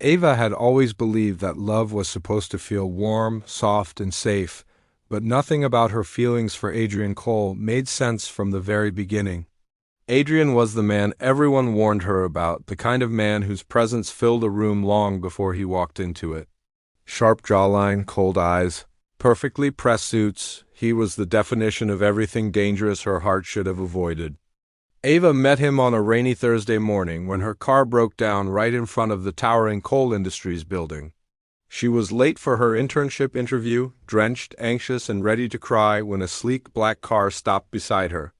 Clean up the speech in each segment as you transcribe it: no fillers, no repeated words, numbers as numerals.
Ava had always believed that love was supposed to feel warm, soft, and safe, but nothing about her feelings for Adrian Cole made sense from the very beginning. Adrian was the man everyone warned her about, the kind of man whose presence filled a room long before he walked into it. Sharp jawline, cold eyes, perfectly pressed suits, he was the definition of everything dangerous her heart should have avoided. Ava met him on a rainy Thursday morning when her car broke down right in front of the towering coal industries building. She was late for her internship interview, drenched, anxious, and ready to cry when a sleek black car stopped beside her.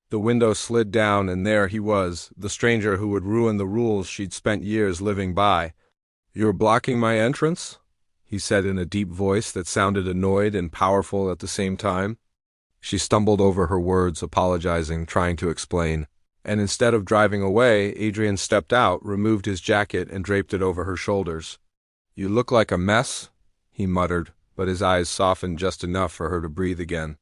The window slid down, and there he was, the stranger who would ruin the rules she'd spent years living by. "You're blocking my entrance?" he said in a deep voice that sounded annoyed and powerful at the same time. She stumbled over her words, apologizing, trying to explain. And instead of driving away, Adrian stepped out, removed his jacket, and draped it over her shoulders. "You look like a mess," he muttered, but his eyes softened just enough for her to breathe again.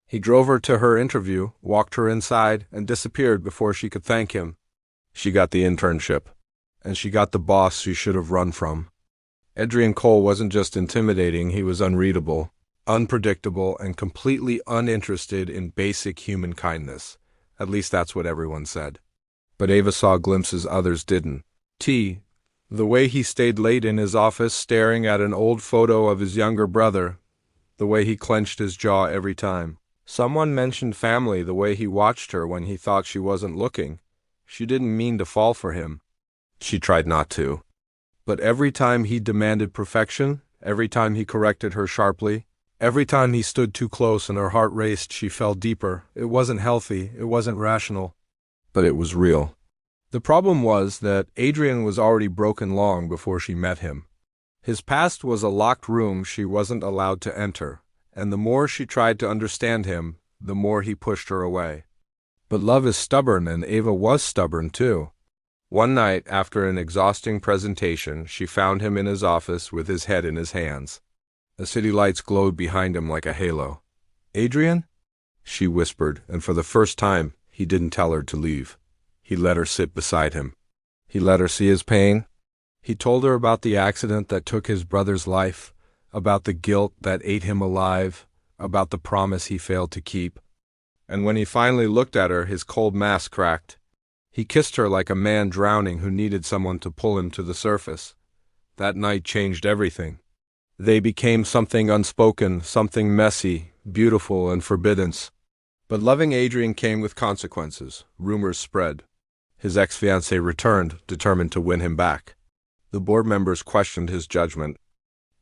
He drove her to her interview, walked her inside, and disappeared before she could thank him. She got the internship, and she got the boss she should have run from. Adrian Cole wasn't just intimidating, he was unreadable, unpredictable, and completely uninterested in basic human kindness. At least that's what everyone said. But Ava saw glimpses others didn't. The way he stayed late in his office staring at an old photo of his younger brother, the way he clenched his jaw every time someone mentioned family, the way he watched her when he thought she wasn't looking. She didn't mean to fall for him. She tried not to. But every time he demanded perfection, every time he corrected her sharply, every time he stood too close and her heart raced, she fell deeper. It wasn't healthy, it wasn't rational, but it was real. The problem was that Adrian was already broken long before she met him. His past was a locked room she wasn't allowed to enter, and the more she tried to understand him, the more he pushed her away. But love is stubborn, and Ava was stubborn too. One night, after an exhausting presentation, she found him in his office with his head in his hands. The city lights glowed behind him like a halo. "Adrian?" she whispered, and for the first time, he didn't tell her to leave. He let her sit beside him. He let her see his pain. He told her about the accident that took his brother's life, about the guilt that ate him alive, about the promise he failed to keep. And when he finally looked at her, his cold mask cracked. He kissed her like a man drowning who needed someone to pull him to the surface. That night changed everything. They became something unspoken, something messy, beautiful, and forbidden. But loving Adrian came with consequences. Rumors spread. His ex-fiancée returned, determined to win him back. The board members questioned his judgment.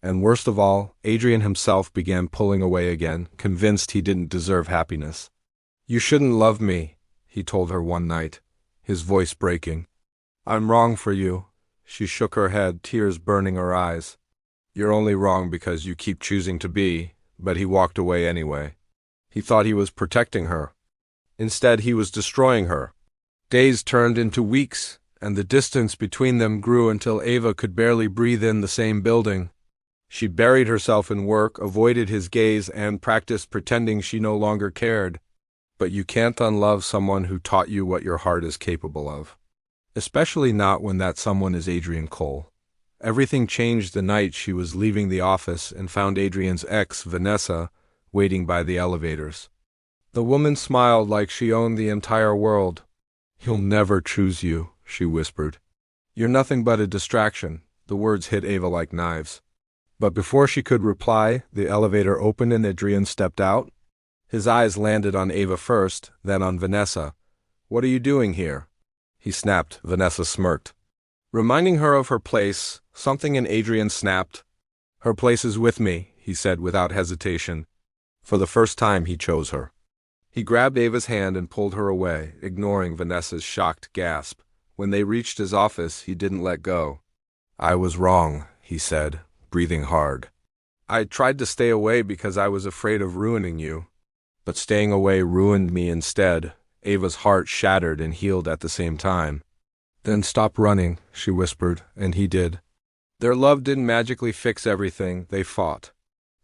And worst of all, Adrian himself began pulling away again, convinced he didn't deserve happiness. "You shouldn't love me," he told her one night, his voice breaking. "I'm wrong for you." She shook her head, tears burning her eyes. "You're only wrong because you keep choosing to be," but he walked away anyway. He thought he was protecting her. Instead, he was destroying her. Days turned into weeks, and the distance between them grew until Ava could barely breathe in the same building. She buried herself in work, avoided his gaze, and practiced pretending she no longer cared. But you can't unlove someone who taught you what your heart is capable of. Especially not when that someone is Adrian Cole. Everything changed the night she was leaving the office and found Adrian's ex, Vanessa, waiting by the elevators. The woman smiled like she owned the entire world. "He'll never choose you," she whispered. "You're nothing but a distraction." The words hit Ava like knives. But before she could reply, the elevator opened and Adrian stepped out. His eyes landed on Ava first, then on Vanessa. "What are you doing here?" he snapped. Vanessa smirked. Reminding her of her place, something in Adrian snapped. "Her place is with me," he said without hesitation. For the first time, he chose her. He grabbed Ava's hand and pulled her away, ignoring Vanessa's shocked gasp. When they reached his office, he didn't let go. "I was wrong," he said, breathing hard. "I tried to stay away because I was afraid of ruining you. But staying away ruined me instead." Ava's heart shattered and healed at the same time. "Then stop running," she whispered, and he did. Their love didn't magically fix everything. They fought.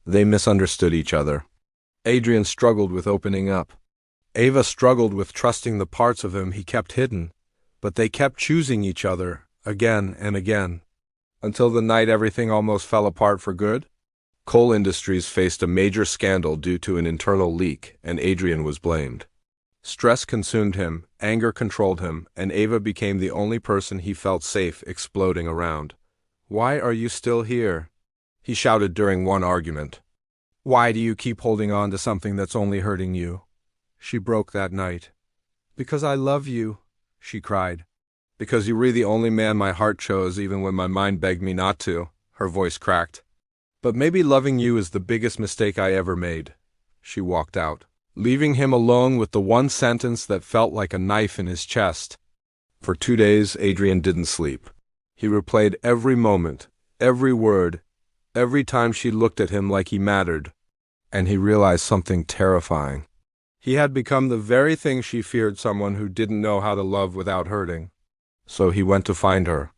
They misunderstood each other. Adrian struggled with opening up. Ava struggled with trusting the parts of him he kept hidden. But they kept choosing each other, again and again. Until the night everything almost fell apart for good. Coal industries faced a major scandal due to an internal leak, and Adrian was blamed. Stress consumed him, anger controlled him, and Ava became the only person he felt safe exploding around. "Why are you still here?" he shouted during one argument. "Why do you keep holding on to something that's only hurting you?" She broke that night. "Because I love you," she cried. "Because you were the only man my heart chose even when my mind begged me not to," her voice cracked. "But maybe loving you is the biggest mistake I ever made." She walked out, leaving him alone with the one sentence that felt like a knife in his chest. For 2 days, Adrian didn't sleep. He replayed every moment, every word, every time she looked at him like he mattered. And he realized something terrifying. He had become the very thing she feared, someone who didn't know how to love without hurting. So he went to find her.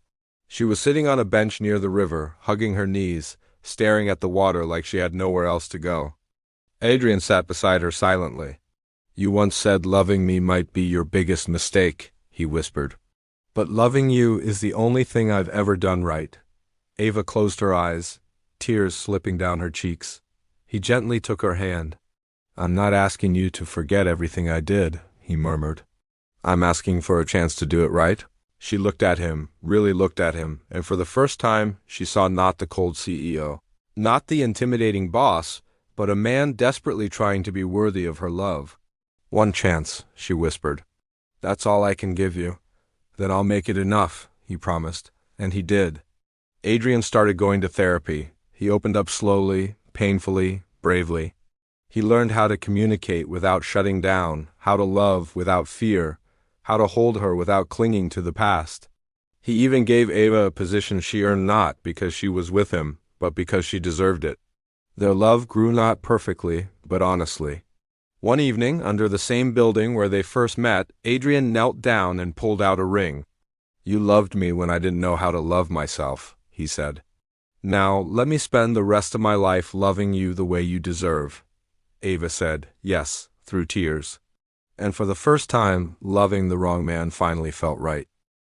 She was sitting on a bench near the river, hugging her knees, staring at the water like she had nowhere else to go. Adrian sat beside her silently. "You once said loving me might be your biggest mistake," he whispered. "But loving you is the only thing I've ever done right." Ava closed her eyes, tears slipping down her cheeks. He gently took her hand. "I'm not asking you to forget everything I did," he murmured. "I'm asking for a chance to do it right." She looked at him, really looked at him, and for the first time she saw not the cold CEO, not the intimidating boss, but a man desperately trying to be worthy of her love. "One chance," she whispered. "That's all I can give you." "Then I'll make it enough," he promised, and he did. Adrian started going to therapy. He opened up slowly, painfully, bravely. He learned how to communicate without shutting down, how to love without fear, how to hold her without clinging to the past. He even gave Ava a position she earned not because she was with him, but because she deserved it. Their love grew not perfectly, but honestly. One evening, under the same building where they first met, Adrian knelt down and pulled out a ring. "You loved me when I didn't know how to love myself," he said. "Now, let me spend the rest of my life loving you the way you deserve." Ava said, yes, through tears. And for the first time, loving the wrong man finally felt right.